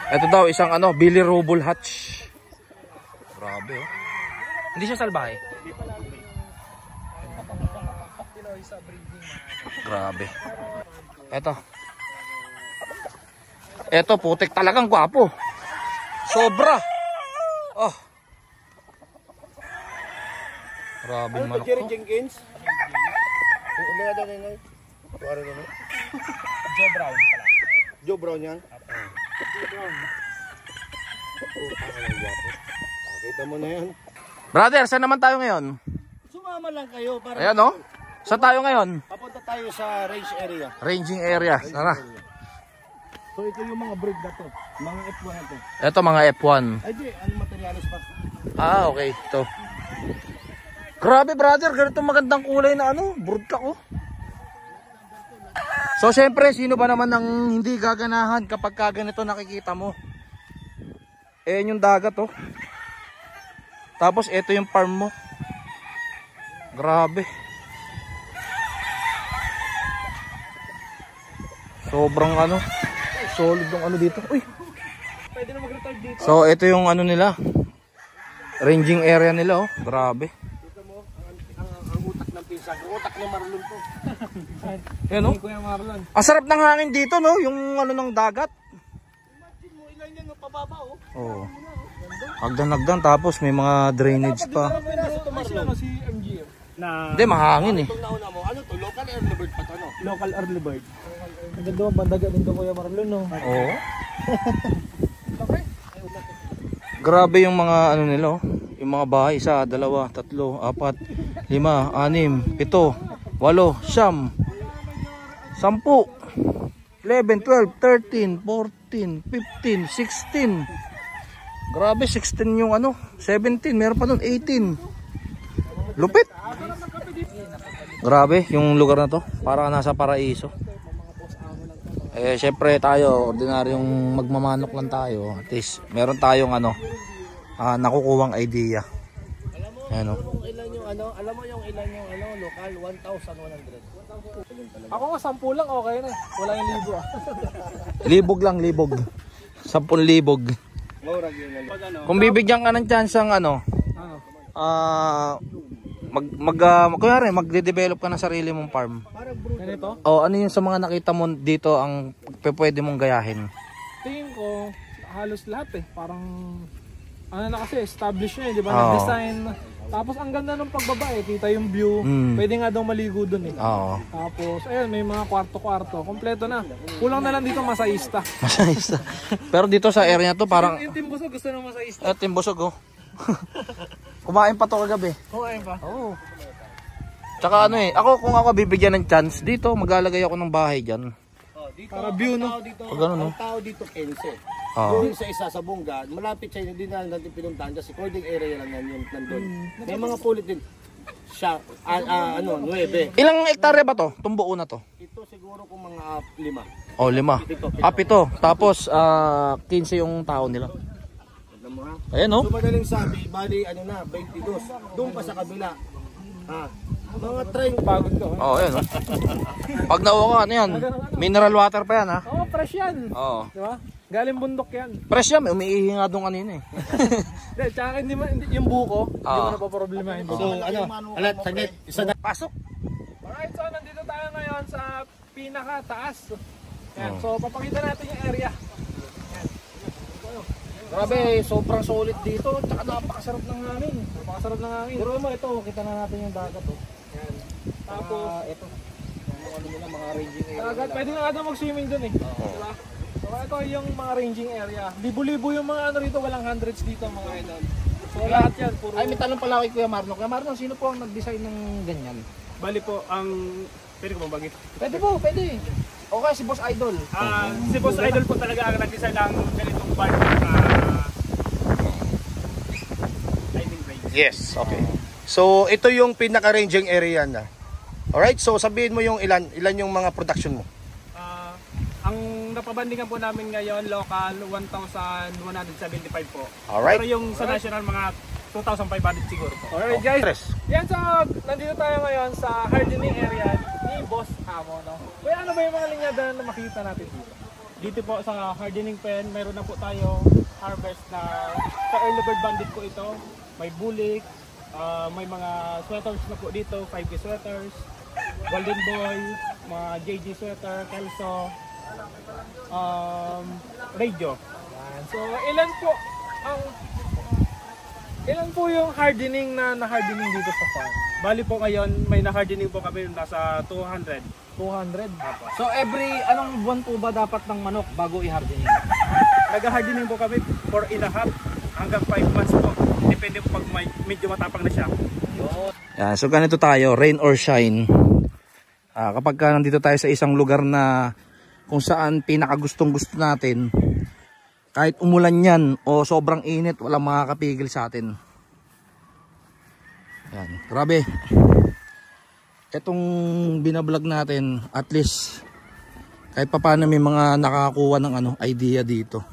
Ito daw isang ano, bilirubal hatch. Grabe oh. Hindi siya salbahe. Grabe. Ito putik talagang gwapo. Sobra. Oh. Grabe manok to. Jenkins. Joe Brown pala. Joe Brown yan? Joe Brown. Kita mo na yan. Brother, saan naman tayo ngayon? Sumama lang kayo para... Ayan oh. Saan tayo ngayon? Papunta tayo sa range area. Ranging area. Tara. So ito yung mga breed na to. Mga F1 na to. Ito mga F1. Ay di, ano materialis pa? Ah, okay. Ito. Grabe brother, ganito magandang kulay na ano, broodcock oh. So syempre, sino ba naman ang hindi gaganahan kapag ganito nakikita mo? Eh yung dagat oh. Tapos ito yung farm mo. Grabe. Sobrang ano, solid yung ano dito. Uy. Pwede na mag-retard dito. So ito yung ano nila, ranging area nila oh. Grabe. Dito mo, ang utak ng pinsan. Ang utak ng Marlon to. Yan oh. Kuya Marlon. Ang sarap ng hangin dito no, yung ano ng dagat. Imagine mo, ilan yan yung pababa oh. Oo. Hagdan-hagdan tapos may mga drainage pa. Si MGM. Na Hindi, mahangin eh. Itong nauna mo, ano to? Local early bird pa to, no? local early bird. Ang ganda mo, bandaga din to Kuya Marlon, no? Oo. Grabe yung mga ano nila oh. Yung mga bahay, 1, 2, 3, 4, 5, 6, 7, 8, 9, 10, 11, 12, 13, 14, 15, 16. Grabe, 16 yung ano, 17, meron pa doon 18. Lupit. Grabe yung lugar na to, para nasa paraiso. Eh syempre tayo, ordinaryong magmamanok lang tayo. At least meron tayong ano, nakukuhang idea. Ayan oh. Alam mo yung ilan yung ano, local 1,100. Ako nga, 10 lang, okay na. Wala yung libo ah. Libog lang, libog. 10,000. Murag yun na. Kung bibigyan ka ng chance ang ano, kunyari magde-develop ka ng sarili mong farm. Ganito? O ano yung sa mga nakita mo dito ang pwede mong gayahin? Tingin ko, halos lahat eh. Parang, ano na kasi, established na eh, di ba? Oo. Nag-design. Tapos ang ganda ng pagbaba eh, kita yung view. Pwede nga daw maligo dun eh. Oo. Tapos, ayun, may mga kwarto-kwarto. Kompleto na. Kulang na lang dito masaista. Masayos. Pero dito sa area to parang Yung Team Busog gusto ng masaista. Team Busog oh. Kumain pa to kagabi. Oo, ayun pa. Oo. Tsaka ano eh, kung ako bibigyan ng chance dito, maglalagay ako ng bahay diyan. Dito, Para view, no? Pag ano, no? Ang tao dito, 15. Oo. Doon sa isa sa Bunga, malapit sa hindi na natin pinuntahan kasi cording area lang yan yung nandun. May mga pulit din. Siya, 9. Ilang hektarya ba to? Itong buo na to? Ito siguro kung mga 5. Oh, 5. 7. Tapos 15 yung tao nila. Alam mo ha? Ayan oh. So madaling sabi, bali ano na, 22. Doon pa sa kabila. Mga train. Pagod ko. Oh, ayan oh. Pag nauwa ka, ano yan? Mineral water pa yan ha? Oo, fresh yan. Oo. Di ba? Galing bundok yan. Fresh yan, may umiihi nga doon kanina eh. Hindi, tsaka hindi yung buko, hindi mo napaproblemahin. So alat, saglit, isa na. Pasok. Alright, so nandito tayo ngayon sa pinaka-taas. Yan, so papakita natin yung area. Grabe, sobrang solid dito. Tsaka napakasarap ng hangin. Napakasarap ng hangin. Pero mo ito, kita na natin yung dagat oh. Yan. Tapos, ito. Ano nila, mga ranging area. dagat, pwede nga daw mag-swimming dun eh. Diba? So ito yung mga ranging area. Libo-libo yung mga ano rito, walang hundreds dito mga idol. So lahat yan, puro... Ay, may tanong pala kay Kuya Marlon. Kuya Marlon, sino po ang nag-design ng ganyan? Bali po, ang... Pwede ko bang bagit? Pwede po, pwede. Okay, si Boss Idol. Si Boss Idol po talaga ang nag-design ng ganitong bar. Yes, okay. So ito yung pinaka-ranging area na. Alright, so sabihin mo yung ilan yung mga production mo. Ang napabandingan po namin ngayon, local 1,175 po. Alright. Pero yung sa national, mga 2,500 siguro po. Alright guys. Yan, so nandito tayo ngayon sa hardening area ni Boss Amo. No? Kuya, ano ba yung mga linyada na makikita natin dito? Dito po sa hardening pen, meron na po tayo harvest na sa early bird bandit po ito. May bulik, may mga sweaters na po dito, 5K sweaters, golden boy, mga JG sweater, kelso, radio. Yan. So ilan po yung hardening na hardening dito sa farm? Bali po ngayon may na-hardening po kami nasa 200. 200. So anong buwan po ba dapat ng manok bago i-hardening? Nag-hardening po kami 4.5 hanggang 5 months po. Depende po pag medyo matapang na siya. Yan, so ganito tayo, rain or shine. Kapag nandito tayo sa isang lugar na kung saan pinakagustong gusto natin, kahit umulan yan o sobrang init, walang makakapigil sa atin. Yan, grabe. Itong binablog natin, at least kahit papaano may mga nakakuha ng idea dito.